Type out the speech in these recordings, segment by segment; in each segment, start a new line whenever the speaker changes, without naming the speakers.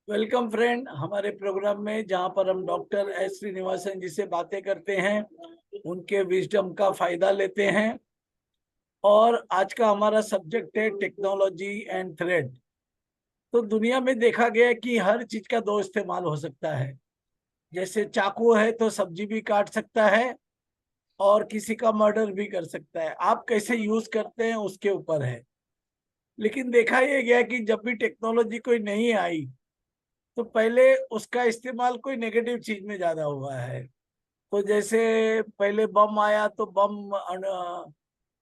Welcome friend हमारे programme में, जहां पर हम डॉक्टर एस श्रीनिवासन जी से बातें करते हैं, उनके विजडम का फायदा लेते हैं। और आज का हमारा सब्जेक्ट है टेक्नोलॉजी एंड थ्रेड। तो दुनिया में देखा गया है कि हर चीज का दो इस्तेमाल हो सकता है। जैसे चाकू है तो सब्जी भी काट सकता है और किसी का मर्डर भी कर सकता है। आप कैसे यूज करते हैं उसके ऊपर है। लेकिन देखा यह गया कि जब भी टेक्नोलॉजी कोई नहीं आई तो पहले उसका इस्तेमाल कोई नेगेटिव चीज में ज्यादा हुआ है। तो जैसे पहले बम आया तो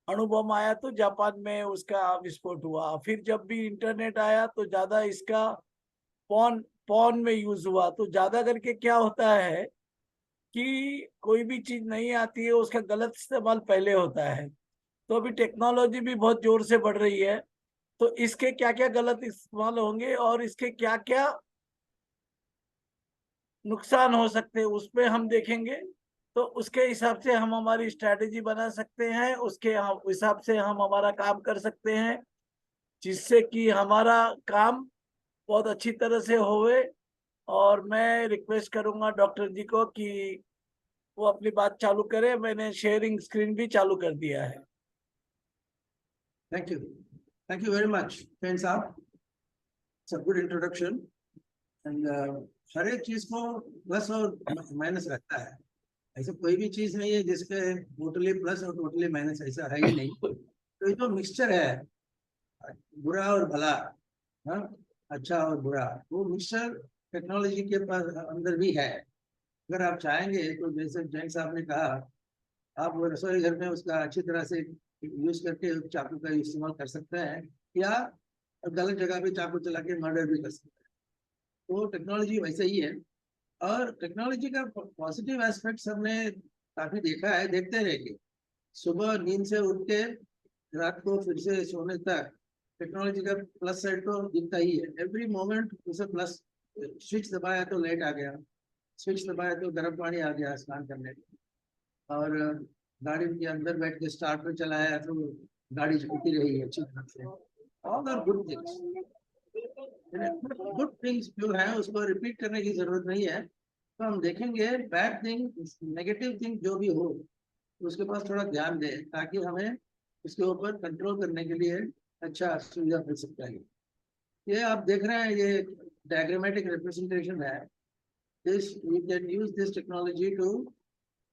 अणु बम आया तो जापान में उसका विस्फोट हुआ। फिर जब भी इंटरनेट आया तो ज्यादा इसका पॉन पॉन में यूज हुआ। तो ज्यादा करके क्या होता है कि कोई भी चीज नहीं आती है उसका गलत इस्तेमाल पहले होता है। तो अभी टेक्नोलॉजी भी बहुत जोर से बढ़ रही है। तो इसके क्या क्या गलत इस्तेमाल होंगे और इसके क्या क्या नुकसान हो सकते हैं उसमें हम देखेंगे। तो उसके हिसाब से हम हमारी स्ट्रैटेजी बना सकते हैं, उसके हिसाब से हम हमारा काम कर सकते हैं, जिससे कि हमारा काम बहुत अच्छी तरह से होवे। और मैं रिक्वेस्ट करूंगा डॉक्टर जी को कि वो अपनी बात चालू करें। मैंने शेयरिंग स्क्रीन भी चालू कर दिया है।
Thank you. Thank you very much, Fen साहब. It's a good introduction. And हर एक चीज को प्लस और माइनस रहता है. ऐसा कोई भी चीज नहीं है जिसके टोटली प्लस और टोटली माइनस, ऐसा है ही नहीं. तो ये जो मिक्सचर है, बुरा और भला, हाँ, अच्छा और बुरा, वो मिक्सचर टेक्नोलॉजी के पास अंदर भी है. अगर आप चाहेंगे तो जैसे जैन साहब ने कहा, आप वो रसोई घर में उसका अच्छी तरह से यूज करके चाकू का इस्तेमाल कर सकते हैं, या गलत जगह पे चाकू चला के मर्डर भी कर सकते हैं. तो टेक्नोलॉजी वैसे ही है. और टेक्नोलॉजी का पॉजिटिव एस्पेक्ट हमने काफी देखा है, देखते रहेंगे. सुबह नींद से उठ के रात को फिर से सोने तक टेक्नोलॉजी का प्लस साइड तो दिखता ही है. एवरी मोमेंट उसे प्लस. स्विच दबाया तो लाइट आ गया, स्विच दबाया तो गर्म पानी आ गया स्नान करने के. और गाड़ी के अंदर बैठ के स्टार्ट पे चलाया तो गाड़ी चलती रही अच्छी तरह से. All are good things. Good things जो है उसको रिपीट करने की जरूरत नहीं है. तो हम देखेंगे बैड थिंग, नेगेटिव थिंग जो भी हो उसके पास थोड़ा ध्यान दें, ताकि हमें उसके ऊपर कंट्रोल करने के लिए अच्छा सुविधा मिल सकता है. ये आप देख रहे हैं, ये डायग्रामेटिक रिप्रेजेंटेशन है. This you can use this technology to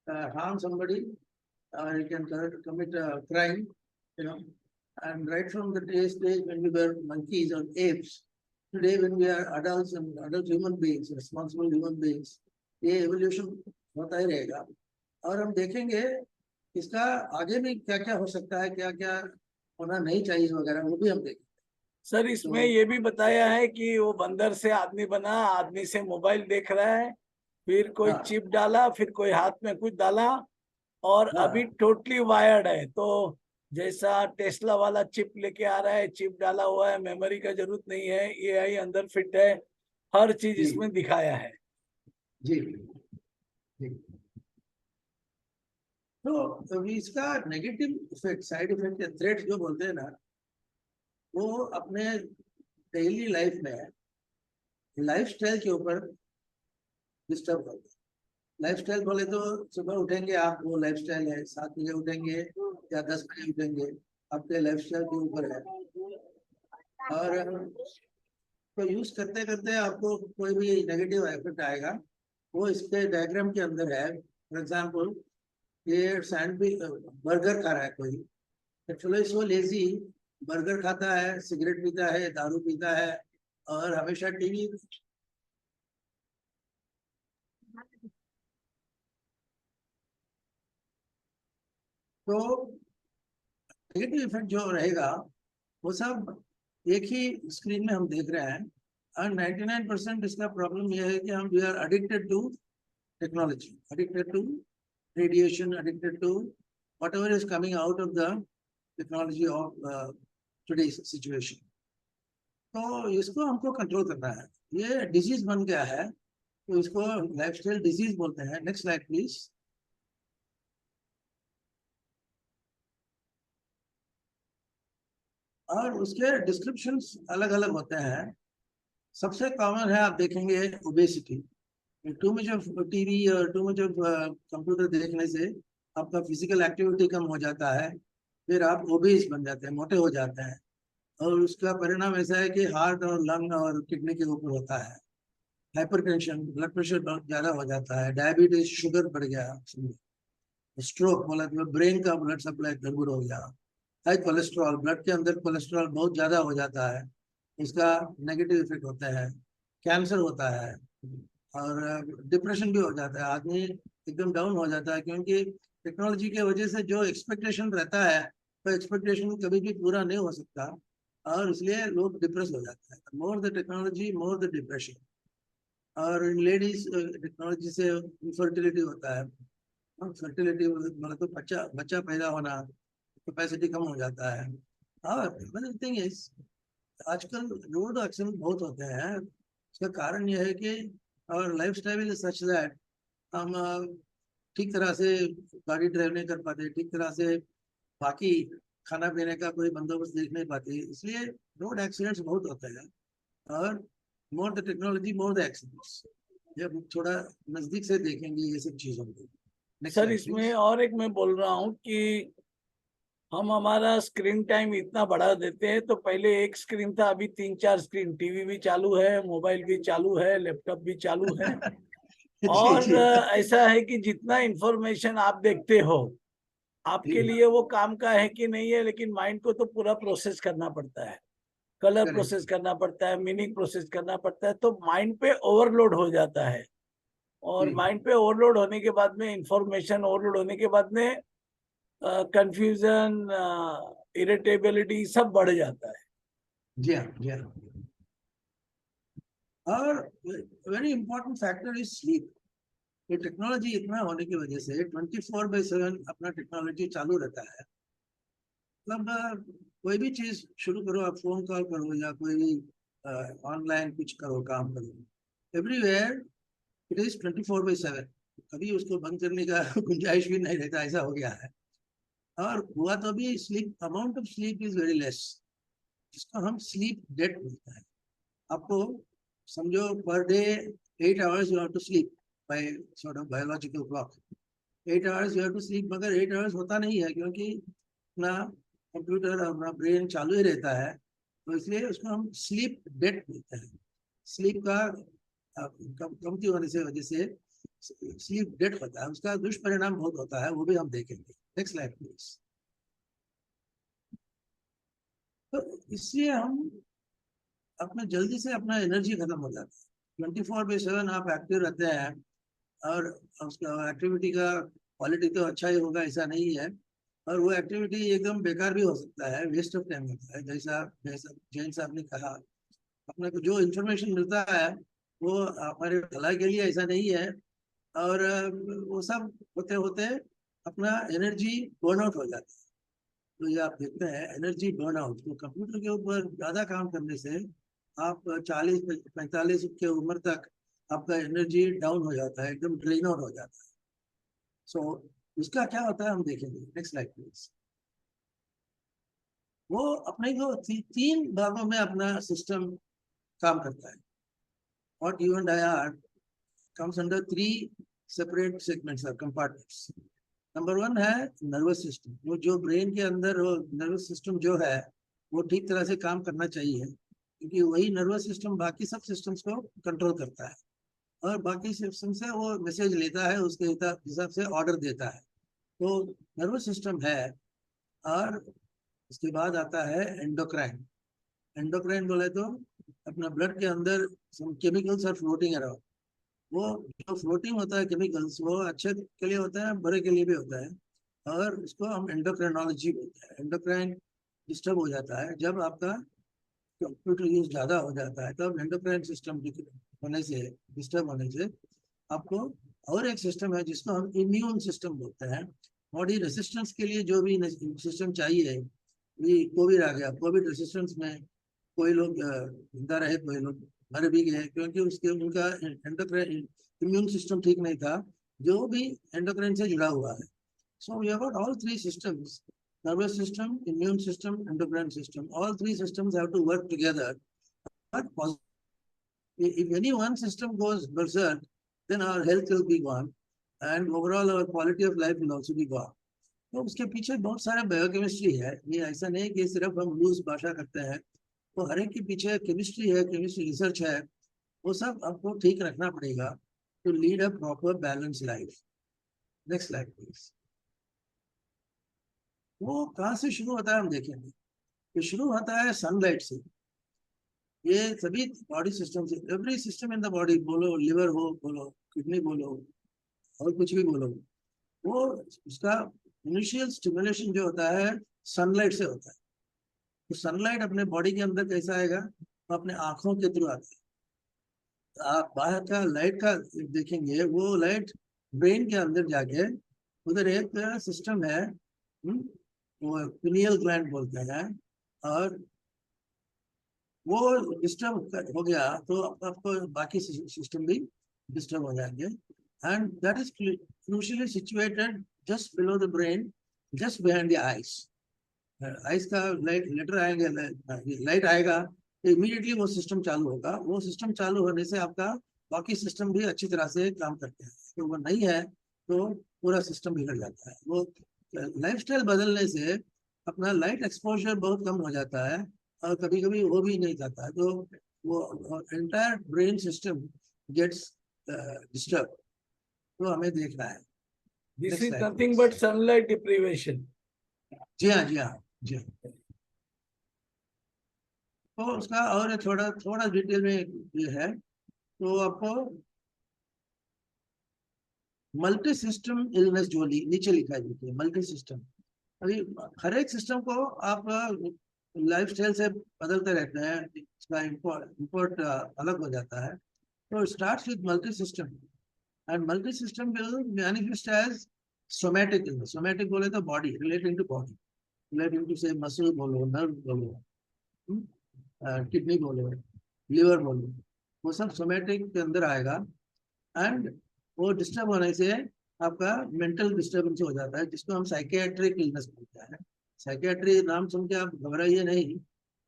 harm somebody, or you can commit a crime, you know. And right from the stage when we were monkeys or apes, today when we are adults and adult human beings, responsible human beings, ये evolution होता ही रहेगा. और हम देखेंगे इसका आगे भी क्या क्या हो सकता है, क्या क्या होना नहीं चाहिए वगैरह, वो भी हम देखेंगे.
सर, इसमें
तो
ये भी बताया है कि वो बंदर से आदमी बना, आदमी से मोबाइल देख रहा है, फिर कोई
हाँ,
चिप डाला, फिर कोई हाथ में कुछ डाला, और अभी
हाँ,
टोटली वायर्ड है। तो जैसा टेस्ला वाला चिप लेके आ रहा है, चिप डाला हुआ है, मेमोरी का जरूरत नहीं है, एआई अंदर फिट है, हर चीज
जी,
इसमें दिखाया है।
जी, जी. तो अभी इसका नेगेटिव इफेक्ट, साइड इफेक्ट या थ्रेट जो बोलते हैं ना, वो अपने डेली लाइफ में लाइफस्टाइल के ऊपर डिस्टर्ब होगा. लाइफस्टाइल बोले तो सुबह उठेंगे आप, वो लाइफस्टाइल है. 7 बजे उठेंगे या 10 बजे उठेंगे, आपके लाइफस्टाइल के ऊपर है. और तो यूज करते करते आपको कोई भी नेगेटिव इफेक्ट आएगा, वो इसके डायग्राम के अंदर है. फॉर एग्जाम्पल, ये सैंडविच बर्गर खा रहा है कोई. एक्चुअली सो लेजी, बर्गर खाता है, सिगरेट पीता है, दारू पीता है, और हमेशा टीवी. तो नेगेटिव इफेक्ट जो रहेगा वो सब एक ही स्क्रीन में हम देख रहे हैं. और 99% इसका प्रॉब्लम यह है कि हम we are addicted to technology, addicted to radiation, addicted to whatever is coming out of the technology of today's situation. तो इसको हमको कंट्रोल करना है. ये डिजीज बन गया है, तो इसको लाइफस्टाइल डिजीज बोलते हैं. Next slide please. और उसके डिस्क्रिप्शंस अलग अलग होते हैं. सबसे कॉमन है, आप देखेंगे obesity. Too much of TV और टू मच ऑफ कंप्यूटर देखने से आपका फिजिकल एक्टिविटी कम हो जाता है, फिर आप ओबेस बन जाते हैं, मोटे हो जाते हैं। और उसका परिणाम ऐसा है कि हार्ट और लंग और किडनी के ऊपर होता है। हाइपरटेंशन, ब्लड प्रेशर बहुत ज्यादा हो जाता है, डायबिटीज, शुगर बढ़ गया, स्ट्रोक बोला तो ब्रेन का ब्लड सप्लाई गड़बड़ हो गया, हाई कोलेस्ट्रॉल, ब्लड के अंदर कोलेस्ट्रॉल बहुत ज्यादा हो जाता है, इसका नेगेटिव इफेक्ट होता है। कैंसर होता है, और डिप्रेशन भी हो जाता है, आदमी एकदम डाउन हो जाता है, क्योंकि टेक्नोलॉजी की वजह से जो एक्सपेक्टेशन रहता है तो एक्सपेक्टेशन कभी भी पूरा नहीं हो सकता, और इसलिए लोग डिप्रेस हो जाते हैं। More the technology more the depression. और लेडीज टेक्नोलॉजी से इनफर्टिलिटी होता है। फर्टिलिटी मतलब तो बच्चा बच्चा पैदा होना कैपेसिटी कम हो जाता है। और थिंग इज, आजकल रोड एक्सीडेंट बहुत होते हैं। इसका कारण यह है कि और life style is such that हम ठीक तरह से गाड़ी ड्राइव नहीं कर पाते, ठीक तरह से बाकी खाना पीने का कोई बंदोबस्त देख नहीं पाते, इसलिए रोड एक्सीडेंट्स बहुत होते हैं। और more the technology more the accidents, जब थोड़ा नजदीक से देखेंगे ये सब चीजों को। नेक्स्ट
सर
स्लाइड
इसमें
प्लीज।
और एक मैं बोल रहा हूँ कि हम हमारा स्क्रीन टाइम इतना बढ़ा देते हैं, तो पहले एक स्क्रीन था, अभी 3-4 स्क्रीन, टीवी भी चालू है, मोबाइल भी चालू है, लैपटॉप भी चालू है।
जी
और
जी
ऐसा है कि जितना इंफॉर्मेशन आप देखते हो, आपके लिए वो काम का है कि नहीं है, लेकिन माइंड को तो पूरा प्रोसेस करना पड़ता है, कलर
करेक्ट।
प्रोसेस करना पड़ता है, मीनिंग प्रोसेस करना पड़ता है, तो माइंड पे ओवरलोड हो जाता है। और
जी
माइंड पे ओवरलोड होने के बाद में, इंफॉर्मेशन ओवरलोड होने के बाद में कंफ्यूजन, इरिटेबिलिटी सब बढ़ जाता है।
जी हाँ जी हाँ। और very important factor is sleep. ये टेक्नोलॉजी इतना होने की वजह से 24/7 अपना टेक्नोलॉजी चालू रहता है। मतलब कोई भी चीज शुरू करो, आप फोन कॉल करो या कोई भी ऑनलाइन कुछ करो, काम करो, एवरीवेयर इट इज 24/7। कभी उसको बंद करने का गुंजाइश भी नहीं रहता, ऐसा हो गया है। और हुआ तो भी sleep, amount of sleep is very less, जिसको हम स्लीप डेट बोलते हैं। आपको समझो per day 8 hours you have to sleep by sort of biological clock. 8 hours you have to sleep, मगर 8 hours होता नहीं है, क्योंकि अपना कंप्यूटर और अपना ब्रेन चालू ही रहता है, तो इसलिए उसको हम स्लीप डेट बोलते हैं। स्लीप का कमती होने से वजह से स्लीप डेट होता है, उसका दुष्परिणाम बहुत होता है, वो भी हम देखेंगे। Next slide please. तो इसलिए हम अपना जल्दी से अपना एनर्जी खत्म हो जाता है। 24/7 आप एक्टिव रहते हैं, और उसका एक्टिविटी का क्वालिटी तो अच्छा ही होगा ऐसा नहीं है, और वो एक्टिविटी एकदम बेकार भी हो सकता है, वेस्ट ऑफ टाइम होता है। जैसा जैसा जैन साहब ने कहा, अपने को जो इन्फॉर्मेशन मिलता है वो हमारे भलाई के लिए ऐसा नहीं है। और वो सब होते होते अपना एनर्जी बर्न आउट हो जाता है। तो ये आप देखते हैं एनर्जी बर्न आउट, तो कंप्यूटर के ऊपर ज्यादा काम करने से आप 40-45 की उम्र तक आपका एनर्जी डाउन हो जाता है, एकदम ड्रेन आउट हो जाता है। सो इसका क्या होता है हम देखेंगे। Next slide please. वो अपने को तीन भागों में अपना सिस्टम काम करता है। What you and I are comes under three separate segments or compartments. Number one है नर्वस सिस्टम। वो जो ब्रेन के अंदर, वो नर्वस सिस्टम जो है वो ठीक तरह से काम करना चाहिए, क्योंकि वही नर्वस सिस्टम बाकी सब सिस्टम्स को कंट्रोल करता है, और बाकी सिस्टम से वो मैसेज लेता है, उसके हिसाब से ऑर्डर देता है। तो नर्वस सिस्टम है। और उसके बाद आता है एंडोक्राइन। एंडोक्राइन बोले तो अपना ब्लड के अंदर केमिकल्स आर फ्लोटिंग अराउंड। वो जो फ्लोटिंग होता है केमिकल्स, वो अच्छे के लिए होता है, बुरे के लिए भी होता है, और उसको हम एंडोक्राइनोलॉजी बोलते हैं। एंडोक्राइन डिस्टर्ब हो जाता है जब आपका कंप्यूटर यूज ज्यादा हो जाता है, तब एंडोक्राइन सिस्टम होने से, डिस्टर्ब होने से आपको, और एक सिस्टम है जिसको हम इम्यून सिस्टम बोलते हैं। बॉडी रेसिस्टेंस के लिए जो भी सिस्टम चाहिए, ये कोविड आ गया, कोविड रेसिस्टेंस में कोई लोग जिंदा रहे, कोई लोग मर भी गए, क्योंकि उसके उनका एंडोक्राइन इम्यून सिस्टम ठीक नहीं था, जो भी एंडोक्राइन से जुड़ा हुआ है। So we have got all three systems: nervous system, immune system, endocrine system. All three systems have to work together. But if any one system goes berserk, then our health will be gone and overall our quality of life will also be gone. तो उसके पीछे बहुत सारा biochemistry है, ये ऐसा नहीं कि सिर्फ हम लूज भाषा करते हैं, तो हर एक के पीछे केमिस्ट्री है, केमिस्ट्री रिसर्च है, वो सब आपको ठीक रखना पड़ेगा to lead a proper balance life. Next slide please. वो कहाँ से शुरू होता है हम देखेंगे। ये शुरू होता है सनलाइट से। ये सभी बॉडी सिस्टम से, every system in the body, बोलो लिवर हो, बोलो किडनी बोलो, और कुछ भी बोलो, वो उसका इनिशियल स्टिमुलेशन जो होता है सनलाइट से होता है। तो सनलाइट अपने बॉडी के अंदर कैसा आएगा, तो अपने आंखों के थ्रू आता है। आप बाहर का लाइट का देखेंगे, वो लाइट ब्रेन के अंदर जाके उधर एक सिस्टम है, वो पिनियल ग्लैंड बोलते हैं, और वो डिस्टर्ब हो गया तो आपको बाकी सिस्टम भी डिस्टर्ब हो जाएंगे। And that is crucially situated just below the brain, just behind the eyes. Eyes का लाइट लेटर आएंगे, लाइट आएगा तो इमीडिएटली वो सिस्टम चालू होगा। वो सिस्टम चालू होने से आपका बाकी सिस्टम भी अच्छी तरह से काम करते हैं। तो वो नहीं है तो पूरा सिस्टम बिगड़ जाता है। वो लाइफस्टाइल बदलने से अपना लाइट एक्सपोजर बहुत कम हो जाता है, और कभी कभी हो भी नहीं जाता है, तो वो entire brain system gets disturb. तो हमें देखना है।
This
Next
is
slide,
nothing
please.
but sunlight deprivation.
जी हाँ, जी हाँ, जी हाँ। तो उसका और थोड़ा थोड़ा डिटेल में ये है, तो आपको मल्टी सिस्टम इलनेस जो नीचे लिखा है, मल्टी सिस्टम। अभी हर एक सिस्टम को आप लाइफस्टाइल से बदलते रहते हैं, इसका इम्पोर्ट अलग हो जाता है। तो starts with multi system, and multi system will manifest as somatic illness. Somatic बोले तो body, relating to body, relating to से मसल बोलो, नर्व बोलो, किडनी बोलो, लिवर बोलो, वो सब सोमैटिक के अंदर आएगा। एंड वो डिस्टर्ब होने से आपका मेंटल डिस्टर्बेंस हो जाता है, जिसको हम साइकियाट्रिक इलनेस बोलते हैं। साइकियाट्री नाम सुन के आप घबराइए नहीं,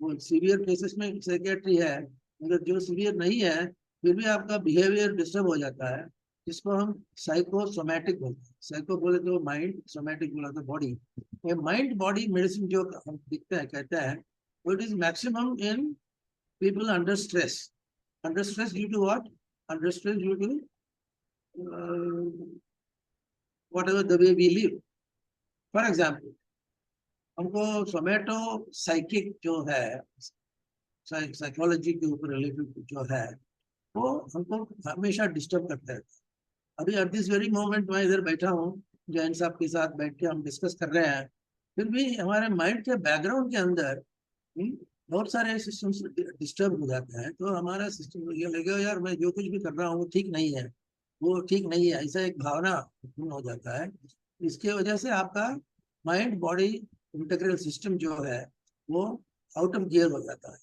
वो सीवियर केसेस में साइकियाट्री है, मगर जो सीवियर नहीं है फिर भी आपका बिहेवियर डिस्टर्ब हो जाता है, जिसको हम साइकोसोमैटिक बोलते हैं। साइको बोले तो माइंड, सोमैटिक बोला तो बॉडी। ये माइंड बॉडी मेडिसिन जो हम दिखते हैं, कहते हैं, it is maximum in people under stress. Under stress due to what? Under stress due to whatever the way we live. For example, हमको सोमैटो साइकिक जो है, साइकोलॉजी के ऊपर रिलेटेड जो है, वो हमको हमेशा डिस्टर्ब करता है। अभी एट दिस वेरी मोमेंट मैं इधर बैठा हूँ, जैन साहब के साथ बैठ के हम डिस्कस कर रहे हैं, फिर भी हमारे माइंड के बैकग्राउंड के अंदर बहुत सारे सिस्टम्स डिस्टर्ब हो जाते हैं। तो हमारा सिस्टम ये लगेगा यार मैं जो कुछ भी कर रहा हूँ वो ठीक नहीं है, वो ठीक नहीं है, ऐसा एक भावना उत्पन्न हो जाता है। इसके वजह से आपका माइंड बॉडी इंटीग्रल सिस्टम जो है वो आउट ऑफ गियर हो जाता है।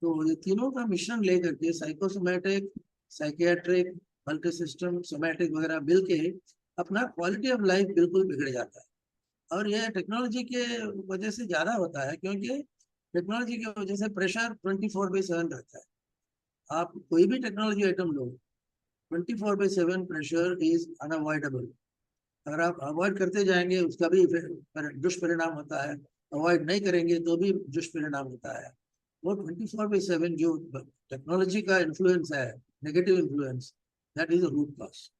तो ये तीनों का मिश्रण लेकर के psychosomatic, psychiatric, multi system, somatic वगैरह मिल के अपना क्वालिटी ऑफ लाइफ बिल्कुल बिगड़ जाता है। और यह टेक्नोलॉजी के वजह से ज्यादा होता है, क्योंकि टेक्नोलॉजी की वजह से प्रेशर 24/7 रहता है। आप कोई भी technology item low, 24/7 pressure is unavoidable. अगर आप अवॉइड करते जाएंगे उसका भी दुष्परिणाम होता है, अवॉइड नहीं करेंगे तो भी दुष्परिणाम होता है। वो 24/7 जो टेक्नोलॉजी का इन्फ्लुएंस है, negative influence, that is a root cause.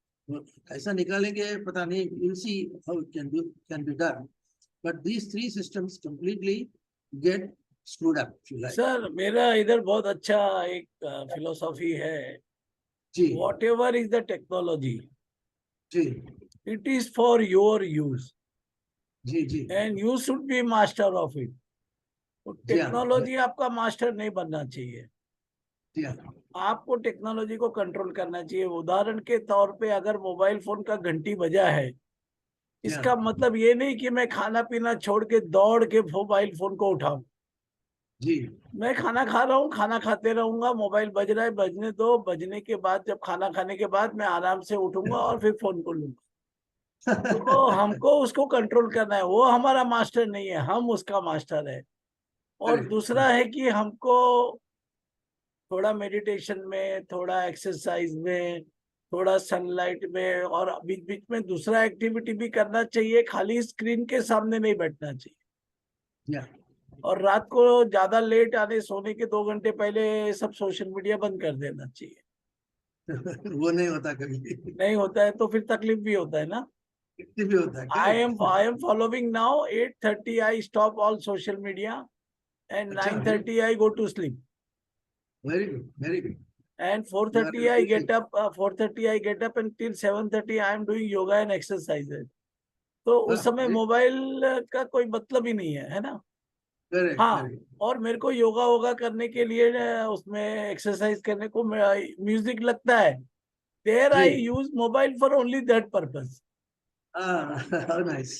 ऐसा निकालेंगे पता नहीं, you see how it can be done, but these three systems completely get screwed up.
Sir मेरा इधर बहुत अच्छा एक फिलोसॉफी है,
जी
whatever is the technology,
ji
it is for your use
ji ji
and you should be master of it. तो
जी हाँ,
technology आपका master नहीं बनना चाहिए,
जी हाँ,
आपको टेक्नोलॉजी को कंट्रोल करना चाहिए। उदाहरण के तौर पे अगर मोबाइल फोन का घंटी बजा है,
जी
इसका
हाँ,
मतलब ये नहीं कि मैं खाना पीना छोड़ के दौड़ के मोबाइल फोन को उठाऊं।
जी
मैं खाना खा रहा हूँ, खाना खाते रहूंगा, मोबाइल बज रहा है, बजने दो, बजने के बाद जब खाना खाने के बाद मैं आराम से उठूंगा और फिर फोन को लूंगा। तो हमको उसको कंट्रोल करना है, वो हमारा मास्टर नहीं है, हम उसका मास्टर है। और
करेक्ट
दूसरा
करेक्ट
है कि हमको थोड़ा मेडिटेशन में, थोड़ा एक्सरसाइज में, थोड़ा सनलाइट में, और बीच बीच में दूसरा एक्टिविटी भी करना चाहिए। खाली स्क्रीन के सामने नहीं बैठना चाहिए।
या
और रात को ज्यादा लेट आने, सोने के 2 घंटे पहले सब सोशल मीडिया बंद कर देना चाहिए।
वो नहीं होता कभी।
नहीं होता है तो फिर तकलीफ भी होता है ना।
कितनी भी होता है,
I am
correct.
I am following now 8:30 I stop all social media and
अच्छा, very
9:30 I go to sleep
good, very good.
and
you are
4:30 I get up 4:30 I get up and till 7:30 I am doing yoga and exercises। तो उस समय mobile का कोई मतलब ही नहीं है ना।
करेक्ट
हाँ,
करेक्ट।
और मेरे को योगा वोगा करने के लिए उसमें एक्सरसाइज करने को म्यूजिक लगता है। There
ji.
I use mobile for only that purpose.
How nice.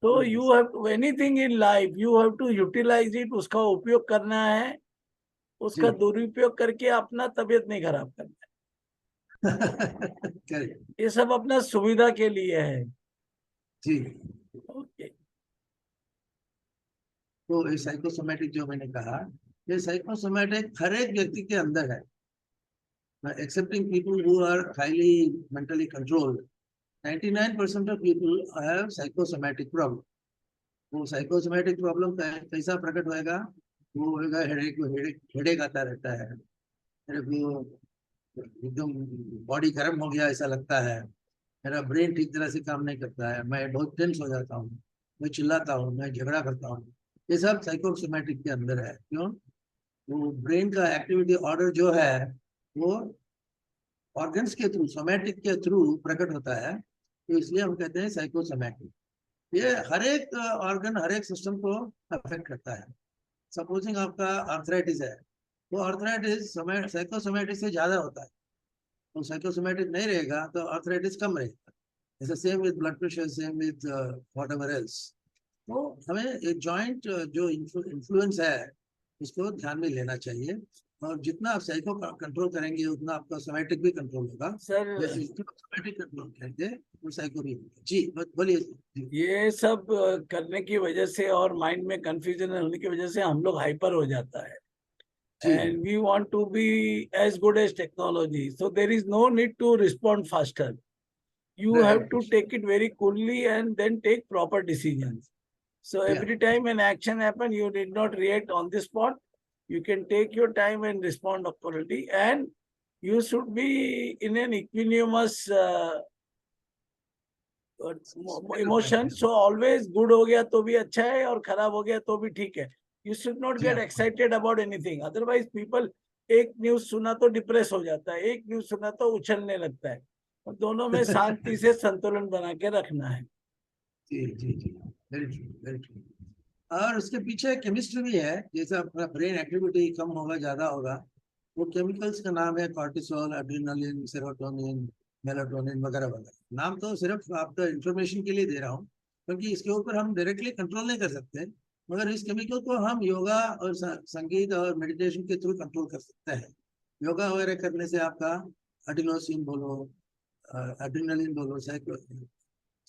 तो you have to anything in life you have to utilise it, उसका उपयोग करना है।
जी।
उसका दुरुपयोग करके अपना तबीयत नहीं खराब करना
करेक्ट।
है। ये सब अपना सुविधा के लिए है।
जी।
ओके।
तो ये साइकोसोमैटिक जो मैंने कहा, ये साइकोसोमैटिक हर एक व्यक्ति के अंदर है, excepting people who are highly mentally controlled. 99% of people have psychosomatic problem. वो साइकोसोमैटिक प्रॉब्लम कैसा प्रकट होएगा? वो होएगा हेडेक, हेडेक आता रहता है, मेरे को एकदम बॉडी गर्म हो गया ऐसा लगता है, मेरा ब्रेन ठीक तरह से काम नहीं करता है, मैं बहुत टेंस हो जाता हूँ, मैं चिल्लाता हूँ, मैं झगड़ा करता हूँ। ये सब साइकोसोमैटिक के अंदर है। क्यों? वो ब्रेन का एक्टिविटी ऑर्डर जो है वो ऑर्गन्स के थ्रू, सोमैटिक के थ्रू प्रकट होता है, तो इसलिए हम कहते हैं साइकोसोमैटिक। ये हर एक ऑर्गन, हर एक सिस्टम को अफेक्ट करता है। सपोजिंग आपका आर्थराइटिस है, वो आर्थराइटिस साइकोसोमैटिक से ज्यादा होता है। तो साइकोसोमैटिक नहीं रहेगा तो आर्थराइटिस कम रहेगा। जैसे same with blood pressure, same with what ever else. तो हमें एक जॉइंट जो इन्फ्लुएंस है उसको ध्यान में लेना चाहिए, और जितना आप साइको कंट्रोल करेंगे उतना आपका सोमैटिक भी कंट्रोल होगा।
सर,
जैसे सोमैटिक कंट्रोल करेंगे वो साइको भी होगा। जी बोलिए जी।
ये सब करने की वजह से और माइंड में कंफ्यूजन होने की वजह से हम लोग हाइपर हो जाता है।
जी
And we want to be as good as technology, so there is no need to respond faster. You have
right.
to take it very coolly and then take proper decisions. So
या
every time an action happen, you did not react on the spot. You can take your time and respond accordingly, and you should be in an equanimous emotion. So always good हो गया तो भी अच्छा है और खराब हो गया तो भी ठीक है। You should not
जी
get
हाँ।
excited about anything. Otherwise people, एक न्यूज सुना तो डिप्रेस हो जाता है, एक न्यूज सुना तो उछलने लगता है। और दोनों में शांति से संतुलन बना के रखना है।
जी जी जी, वेरी ट्रू, वेरी ट्रू। और उसके पीछे केमिस्ट्री भी है। जैसे अपना ब्रेन एक्टिविटी कम होगा, ज्यादा होगा, वो केमिकल्स का नाम है कॉर्टिसोल, एड्रेनालिन, सेरोटोनिन, मेलाटोनिन वगैरह वगैरह। नाम तो सिर्फ आपका इंफॉर्मेशन के लिए दे रहा हूँ, क्योंकि इसके ऊपर हम डायरेक्टली कंट्रोल नहीं कर सकते, मगर इस केमिकल को हम योगा और संगीत और मेडिटेशन के थ्रू कंट्रोल कर सकते हैं। योगा वगैरह करने से आपका एडिनोसिन बोलो, एड्रेनालिन बोलो,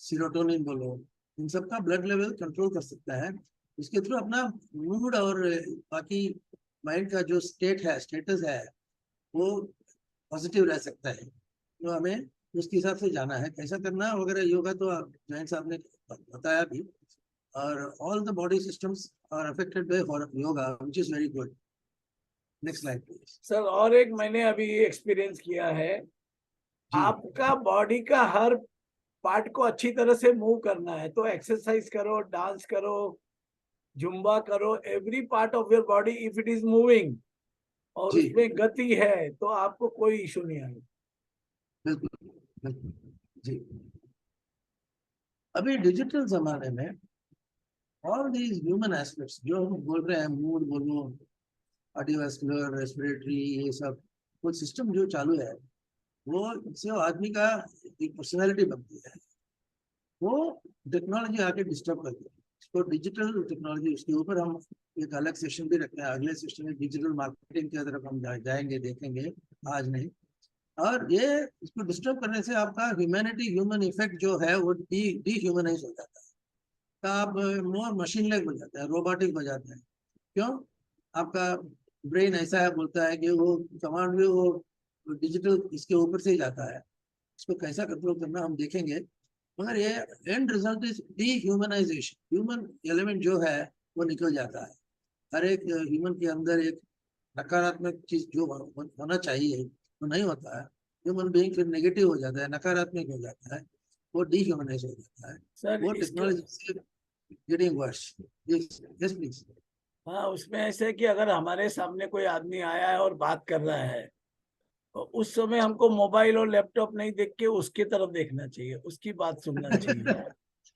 सीरोटोनिन बोलो, इन सब का ब्लड लेवल कंट्रोल कर सकता है। इसके थ्रू अपना मूड और बाकी माइंड का जो स्टेटस है वो पॉजिटिव रह सकता है। तो हमें उसके हिसाब से जाना है, कैसा करना वगैरह। योगा तो जैन साहब ने बताया भी। और all the body systems are affected by yoga, which is very good. Next slide please.
Sir, और एक मैंने अभी एक्सपीरियंस किया है।
जी
आपका बॉडी का हर पार्ट को अच्छी तरह से मूव करना है तो एक्सरसाइज करो, डांस करो, जुम्बा करो। Every part of your body if it is moving और
जी,
उसमें गति है तो आपको कोई इशू नहीं आएगा।
बिल्कुल बिल्कुल। जी, अभी डिजिटल जमाने में ऑल दीज ह्यूमन एस्पेक्ट्स जो हम बोल रहे हैं, मूड बोलो, कार्डियोवैस्कुलर, रेस्पिरेटरी, ये सब कुछ सिस्टम जो चालू है, वो इससे आदमी का एक पर्सनैलिटी बनती है। वो टेक्नोलॉजी आके डिस्टर्ब करती है इसको। डिजिटल टेक्नोलॉजी, उसके ऊपर हम एक अलग सेशन भी रखते हैं। अगले सेशन में डिजिटल मार्केटिंग की तरफ हम जाएंगे, देखेंगे, आज नहीं। और ये इसको डिस्टर्ब करने से आपका ह्यूमैनिटी, ह्यूमन इफेक्ट जो है वो ह्यूमनाइज हो जाता है। तो आप मोर मशीन लेग हो जाता है, रोबोटिक हो जाता है। क्यों? आपका ब्रेन ऐसा है, बोलता है कि वो कमांड भी वो डिजिटल इसके ऊपर से ही जाता है। इसको कैसा कंट्रोल करना हम देखेंगे, मगर ये and result is dehumanisation. Human element जो है वो निकल जाता है। हर एक ह्यूमन के अंदर एक नकारात्मक चीज जो होना चाहिए वो नहीं होता है। ह्यूमन बीइंग फिर नेगेटिव हो जाता है, नकारात्मक हो जाता है, वो डीह्यूमनाइज हो जाता है।
सर
वो
इसके,
टेक्नोलॉजी से getting worse. Yes yes please.
हाँ उसमें ऐसे है कि अगर हमारे सामने कोई आदमी आया है और बात कर रहा है, तो उस समय हमको मोबाइल और लैपटॉप नहीं देख के उसकी तरफ देखना चाहिए, उसकी बात सुनना चाहिए।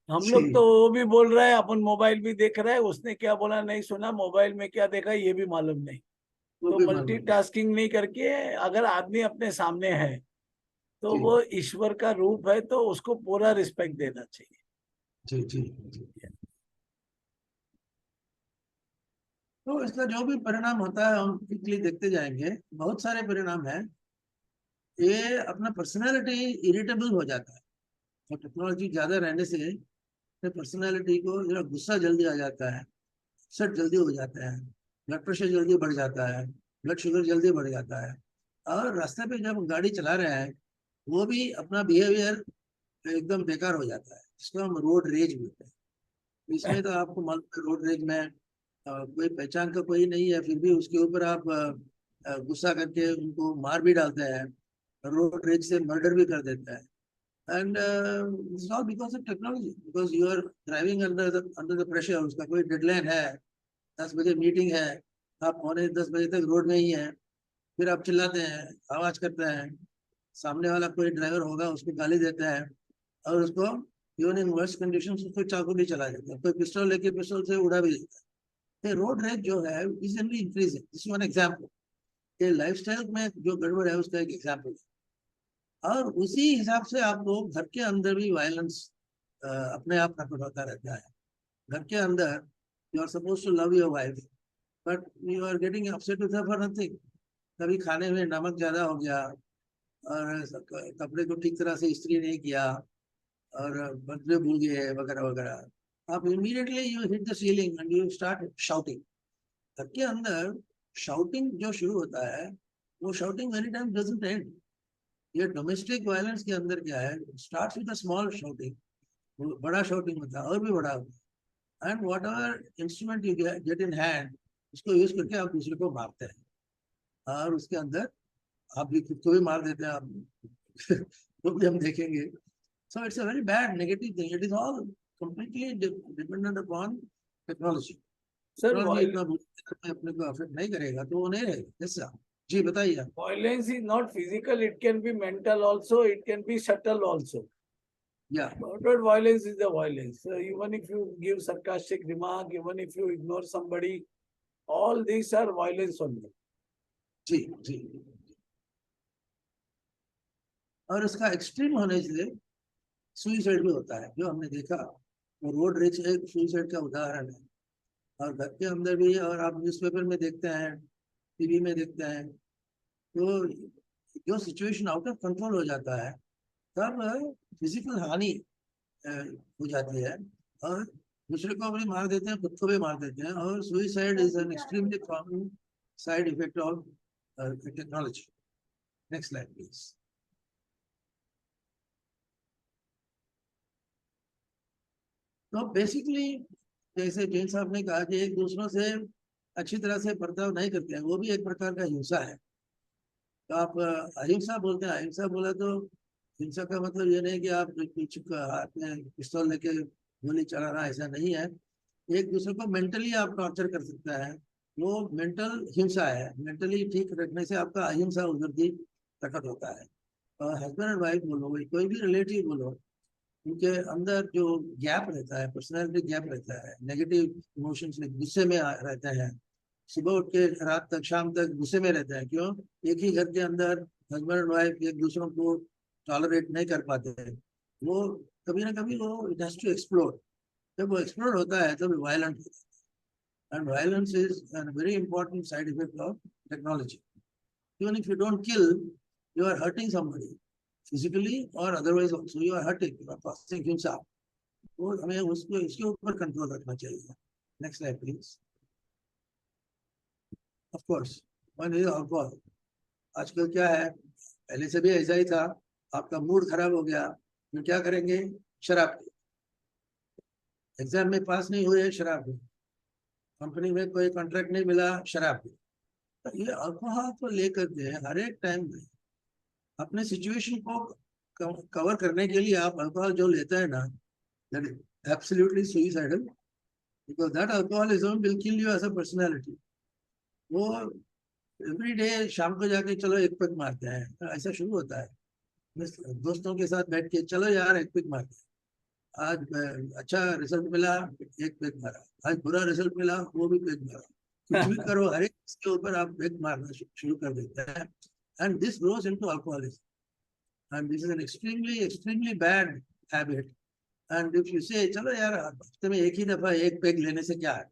हम
जी,
लोग तो वो भी बोल रहा है, अपन मोबाइल भी देख रहा है, उसने क्या बोला नहीं सुना, मोबाइल में क्या देखा ये भी मालूम नहीं।
वो
तो
भी मालूम नहीं।
मल्टीटास्किंग नहीं करके, अगर आदमी अपने सामने है तो
जी
वो ईश्वर का रूप है, तो उसको पूरा रिस्पेक्ट देना चाहिए।
जी जी जी। तो इसका जो भी परिणाम होता है हम क्विकली देखते जाएंगे। बहुत सारे परिणाम हैं। ये अपना पर्सनालिटी इरिटेबल हो जाता है, और टेक्नोलॉजी ज्यादा रहने से पर्सनालिटी को जरा गुस्सा जल्दी आ जाता है, अपसेट जल्दी हो जाता है, ब्लड प्रेशर जल्दी बढ़ जाता है, ब्लड शुगर जल्दी बढ़ जाता है। और रास्ते पे जब गाड़ी चला रहे हैं वो भी अपना बिहेवियर एकदम बेकार हो जाता है, जिसको हम रोड रेज बोलते हैं। इसमें तो आपको मालूम है, रोड रेज में कोई पहचान का कोई नहीं है, फिर भी उसके ऊपर आप गुस्सा करके उनको मार भी डालते हैं, रोड रेज से मर्डर भी कर देते हैं। And it's all because of technology, because you are driving under the pressure. उसका कोई डेडलाइन है, 10 बजे मीटिंग है, आप पौने 10 बजे तक रोड में ही हैं, फिर आप चिल्लाते हैं, आवाज करते हैं, सामने वाला कोई ड्राइवर होगा उसको गाली देते हैं, और उसको इवन इन वर्स्ट कंडीशन उसको चाकू भी चला देता है, कोई पिस्टल लेके पिस्टल से उड़ा भी देता है। रोड रेज जो है is only increasing, this one example. ये लाइफस्टाइल में जो गड़बड़ है उसका एक एग्जाम्पल है। और उसी हिसाब से आप लोग घर के अंदर भी वायलेंस अपने आप प्रकट होता रहता है। घर के अंदर you are suppose to love your wife, but you are getting upset with her for nothing. कभी खाने में नमक ज्यादा हो गया, और कपड़े को ठीक तरह से इस्त्री नहीं किया, और बदले भूल गए वगैरह वगैरह, आप immediately you hit the ceiling and you start shouting. घर के अंदर शाउटिंग जो शुरू होता है, वो shouting many times doesn't and. ये डोमेस्टिक वायलेंस के अंदर क्या है, starts with a small shouting, बड़ा शाउटिंग होता है और भी बड़ा होता है। And what ever instrument you get in hand, उसको यूज करके आप दूसरे को मारते हैं, और उसके अंदर आप भी खुद को भी मार देते हैं आप। वो भी हम देखेंगे। So it's a very bad negative thing. It is all completely dependent upon technology.
Sir
technology इतना अपने को अफेक्ट नहीं करेगा तो वो नहीं रहेगा। जैसा जी बताइए आप।
violence is not physical, it can be mental also, it can be subtle also.
या
But violence is the violence. So even if you give sarcastic remark, even if you ignore somebody, all these are violence only.
जी जी। और उसका extreme होने से suicide भी होता है, जो हमने देखा। वो रोड रेज एक सुइसाइड का उदाहरण है। और घर के अंदर भी, और आप न्यूज़पेपर में देखते हैं, टीवी में देखते हैं, तो जो सिचुएशन आउट ऑफ कंट्रोल हो जाता है तब फिजिकल हानि हो जाती है, और दूसरे को भी मार देते हैं, खुद को भी मार देते हैं। और suicide is an extremely common side effect of technology. Next slide please. तो बेसिकली जैसे जैन साहब ने कहा कि एक दूसरों से अच्छी तरह से बर्ताव नहीं करते हैं, वो भी एक प्रकार का हिंसा है। तो आप अहिंसा बोलते हैं, अहिंसा बोला तो हिंसा का मतलब ये नहीं कि आप कुछ हाथ में पिस्तौल लेके गोली चलाना, ऐसा नहीं है। एक दूसरे को मेंटली आप टॉर्चर कर सकता है, वो मेंटल हिंसा है। मेंटली ठीक रखने से आपका अहिंसा उधर भी प्रकट होता है। और हस्बैंड एंड वाइफ बोलो, कोई भी रिलेटिव बोलो, उनके अंदर जो गैप रहता है, पर्सनैलिटी गैप रहता है, नेगेटिव इमोशंस में गुस्से में रहते हैं, सुबह उठ के रात तक शाम तक गुस्से में रहते हैं। क्यों? एक ही घर के अंदर हस्बैंड एंड वाइफ एक दूसरों को टॉलरेट नहीं कर पाते हैं। वो कभी ना कभी वो इट हैज टू एक्सप्लोर। जब वो एक्सप्लोर होता है तब वायलेंट होता है। And violence is a very important side effect of technology. Even if you don't kill, you are hurting somebody physically or otherwise also, you are hurting, you are causing हिंसा। तो हमें उसको इसके ऊपर कंट्रोल रखना चाहिए। Next slide please. Of course one is alcohol. आजकल क्या है, पहले से भी ऐसा ही था, आपका मूड खराब हो गया तो क्या करेंगे, शराब। एग्जाम में पास नहीं हुए, शराब पी। कंपनी में कोई कॉन्ट्रैक्ट नहीं मिला, शराब पी। तो ये अल्कोहल को लेकर के हर एक टाइम में अपने सिचुएशन को कवर करने के लिए आप अल्कोहल जो लेते हैं ना, that is absolutely suicidal, because that alcoholism will kill you as a personality. वो एवरी डे शाम को जाके चलो एक पैक मारते हैं, तो ऐसा शुरू होता है दोस्तों के साथ बैठ के, चलो यार एक पैक मारते हैं। आज अच्छा रिजल्ट मिला, एक पैक मारा। आज बुरा रिजल्ट मिला, वो भी पैक मारा। कुछ भी करो, हर एक के ऊपर आप पैक मारना शुरू कर देते हैं। And this grows into alcoholism, and this is an extremely extremely bad habit. And if you से चलो यार हफ्ते में एक ही दफा एक पैक लेने से क्या है,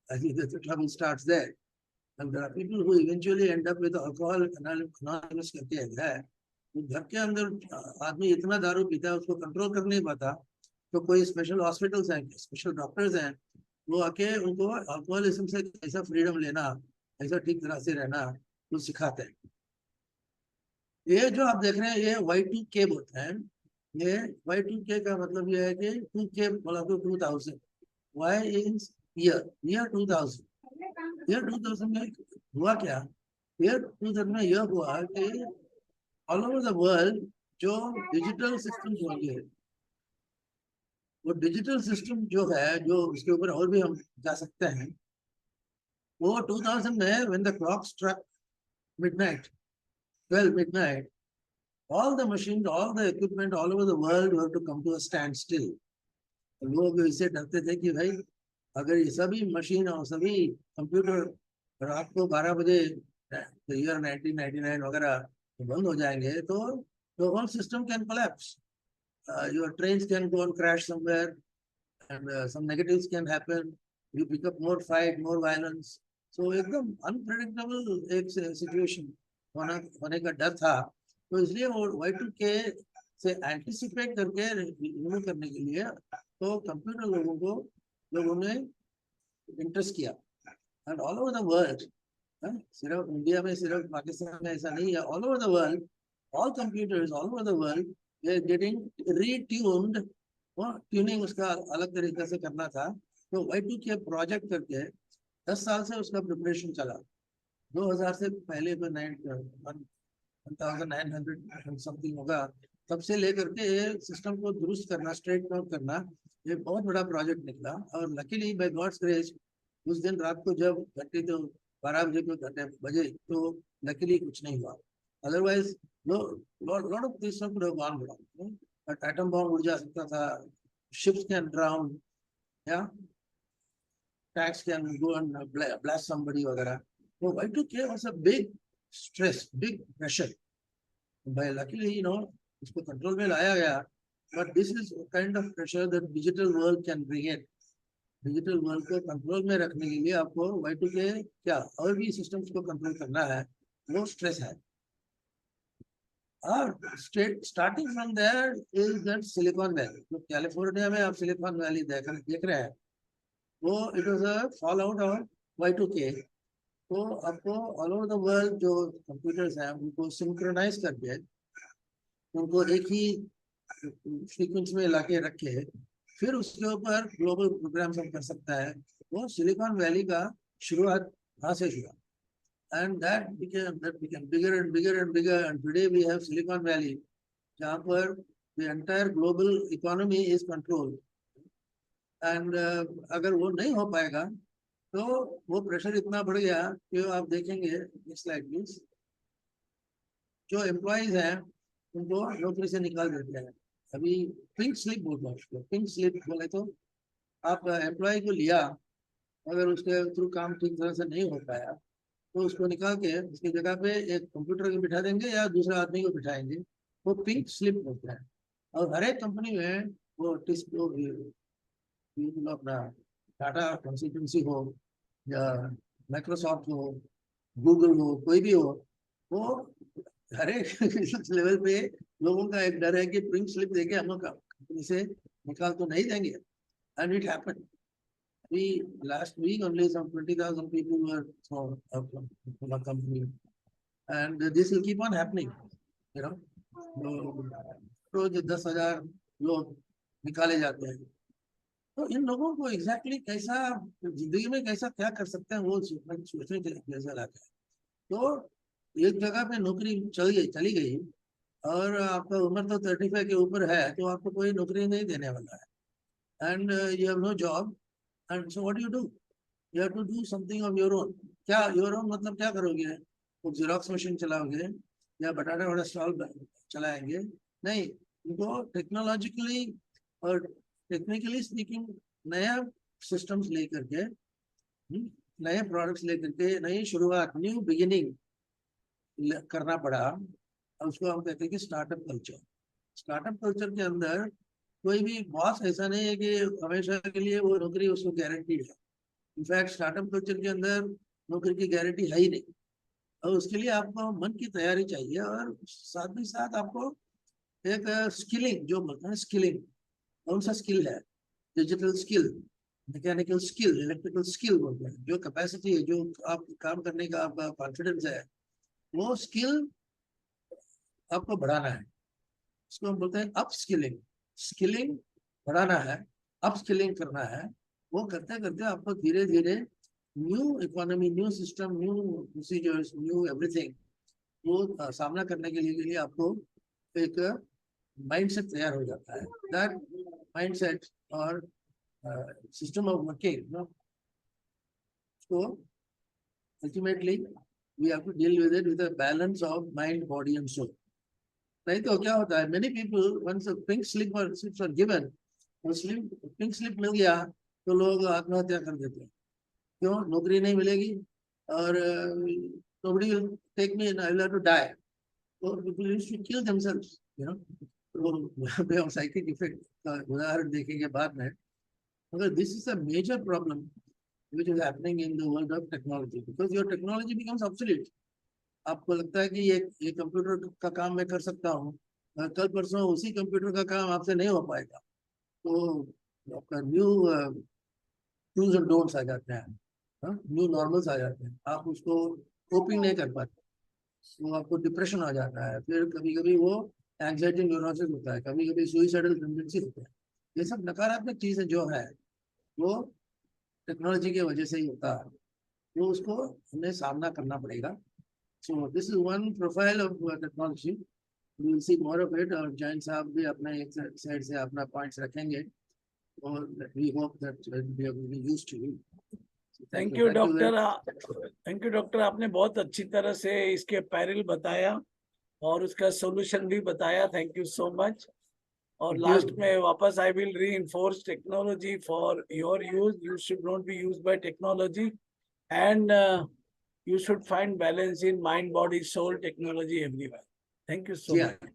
I think that the trouble starts there. And there are people who eventually end up with alcohol anonymous करके है। तो घर के अंदर आदमी इतना दारू पीता है, उसको कंट्रोल कर नहीं पाता, तो कोई स्पेशल हॉस्पिटल्स हैं, स्पेशल डॉक्टर्स हैं, वो आके उनको अल्कोहलिज्म से कैसा फ्रीडम लेना, कैसा ठीक तरह से रहना, वो सिखाते हैं। ये जो आप देख रहे हैं, ये Y2K बोलते हैं। ये Y2K का मतलब ये है कि 2K बोला तो 2000, Y is year 2000। ईयर 2000 में हुआ क्या, ईयर 2000 में यह हुआ कि ऑल ओवर द वर्ल्ड जो डिजिटल सिस्टम होंगे, वो डिजिटल सिस्टम जो है, जो उसके ऊपर और भी हम जा सकते हैं, वो 2000 में when the clock struck midnight, 12 midnight, all the machines, all the equipment all over the world were to come to a standstill। लोग इससे डरते थे कि भाई अगर ये सभी मशीन और सभी कंप्यूटर रात को 12 बजे ईयर 1999 वगैरह बंद हो जाएंगे, तो the whole system can collapse। Your trains can go and crash somewhere, and some negatives can happen। You pick up more fight, more violence। So एकदम अनप्रेडिक्टेबल एक सिचुएशन होने का डर था। तो इसलिए वो Y2K से एंटिसिपेट करके रिमूव करने के लिए तो कंप्यूटर लोगों ने इंटरेस्ट किया। And all over the world, सिर्फ इंडिया में, सिर्फ पाकिस्तान में ऐसा नहीं है, all over the world, all computers all over the world, they are getting retuned। Tuning उसका अलग तरीके से करना था। तो Y2K प्रोजेक्ट करके 10 साल से उसका प्रिपरेशन चला। 2000 से पहले तो 1900 समथिंग होगा, तब से लेकर के सिस्टम को दुरुस्त करना, स्ट्रेट आउट करना, ये बहुत बड़ा प्रोजेक्ट निकला। और लकीली बाय गॉड्स ग्रेस उस दिन रात को जब घंटे तो 12 बजे को बजे तो लकीली कुछ नहीं हुआ। Otherwise lot of this stuff would have gone wrong। But atom bomb उड़ जा सकता था, ships can drown, yeah, tanks can go and blast somebody वगैरह। तो Y2K was a big stress, big pressure। By luckily, इसको control में लाया गया। But this is a kind of pressure that digital world can bring in। Digital world को control में रखने के लिए आपको Y2K क्या और भी सिस्टम्स को कंट्रोल करना है, वो स्ट्रेस है। और starting from there is that Silicon Valley. तो कैलिफोर्निया में आप सिलिकॉन वैली देख रहे हैं, वो it was a fall out of Y2K। तो आपको ऑल ओवर द वर्ल्ड जो कंप्यूटर्स हैं उनको सिंक्रोनाइज करके, उनको एक ही सीक्वेंस में लाके रखे, फिर उसके ऊपर ग्लोबल प्रोग्राम्स हम कर सकता है। वो सिलिकॉन वैली का शुरुआत वहाँ से हुआ। And that became bigger and bigger and bigger, and today we have Silicon Valley, जहाँ पर the entire global economy is controlled। And अगर वो नहीं हो पाएगा तो वो प्रेशर इतना बढ़ गया कि आप देखेंगे इट्स लाइक दिस, जो एम्प्लॉयज हैं उनको नौकरी से निकाल देते हैं। अभी पिंक स्लिप बोलते हैं उसको, पिंक स्लिप बोले तो आप एम्प्लॉय को लिया, अगर उसके थ्रू काम ठीक तरह से नहीं हो पाया तो उसको निकाल के उसकी जगह पे एक कंप्यूटर को बिठा देंगे या दूसरा आदमी को बिठाएंगे। वो पिंक स्लिप होता है। और हर एक कंपनी में वो अपना टाटा कंसल्टेंसी हो या माइक्रोसॉफ्ट हो, गूगल हो, कोई भी हो, वो हर एक लेवल पे लोगों का एक डर है कि पिंक स्लिप देके हम लोग कंपनी से निकाल तो नहीं देंगे। And it happened. last week only some 20,000 people were thrown out from our company, and this will keep on happening. You know, रोज 10,000 लोग निकाले जाते हैं. तो इन लोगों को एग्जैक्टली कैसा जिंदगी में कैसा क्या कर सकते हैं वो सोचने के लिए जैसा लगता है. तो एक जगह पे नौकरी चली गई और आपका उम्र तो 35 के ऊपर है, तो आपको कोई नौकरी नहीं देने वाला है. And you have no job, and so what do you have to do something of your own. क्या योर ओन मतलब क्या करोगे? वो जेरोक्स मशीन चलाओगे या बटाटा वाला स्टॉल चलाएंगे? नहीं, उनको टेक्नोलॉजिकली और टेक्निकली स्पीकिंग नया सिस्टम्स लेकर के, नए प्रोडक्ट्स लेकर के नई शुरुआत, न्यू बिगिनिंग करना पड़ा. उसको हम कहते हैं कि स्टार्टअप कल्चर. स्टार्टअप कल्चर के अंदर कोई भी बॉस ऐसा नहीं है कि हमेशा के लिए वो नौकरी उसको गारंटीड है. इनफैक्ट स्टार्टअप कल्चर के अंदर नौकरी की गारंटी है ही नहीं. और उसके लिए आपको मन की तैयारी चाहिए, और साथ ही साथ आपको एक स्किलिंग, जो बोलते हैं स्किलिंग, कौन सा स्किल है? Digital skill, mechanical skill, electrical skill बोलते हैं. जो कैपेसिटी है, जो आप काम करने का आपका कॉन्फिडेंस है, वो स्किल आपको बढ़ाना है. इसको हम बोलते हैं अप स्किलिंग. स्किलिंग बढ़ाना है, अप स्किलिंग करना है. वो करते करते आपको धीरे धीरे new economy, new system, new procedures, new everything वो सामना करने के लिए आपको एक माइंडसेट तैयार हो जाता है. दैट माइंडसेट और system of working, so ultimately we have to deal with it with a balance of mind, body and soul. नहीं तो क्या होता है, many people once a pink slip or slips are given, pink slip मिल गया तो लोग आत्महत्या कर देते हैं. क्यों? नौकरी नहीं मिलेगी और nobody will take me and I will have to die. So people used to kill themselves, you know. तो साइकिक इफेक्ट का उदाहरण देखेंगे बाद में. This is a major problem which is happening in the world of technology, because your technology becomes obsolete. आपको लगता है कि ये कंप्यूटर का काम मैं कर सकता हूँ, कल परसों उसी कंप्यूटर का काम आपसे नहीं हो पाएगा. तो आपका न्यू डूज एंड डोंट्स आ जाते हैं, न्यू नॉर्मल्स आ जाते हैं. आप उसको कोपिंग नहीं कर पाते, वो आपको डिप्रेशन आ जाता है. फिर कभी कभी वो एंग्जाइटी न्यूरोसिस होता है, कभी कभी सुइसाइडल टेंडेंसी होता है. ये सब नकारात्मक चीजें जो है वो टेक्नोलॉजी की वजह से ही होता है. तो उसको हमें सामना करना पड़ेगा. So this is one profile of technology. We will see more of it. और जैन साहब भी अपने एक साइड से अपना पॉइंट्स रखेंगे, और we hope that we are used to it.
Thank you doctor. Thank you doctor. आपने बहुत अच्छी तरह से इसके पैरल बताया और उसका सॉल्यूशन भी बताया. Thank you so much. और लास्ट में वापस I will reinforce technology for your use. You should not be used by technology, and you should find balance in mind, body, soul, technology, everywhere. Thank you so much.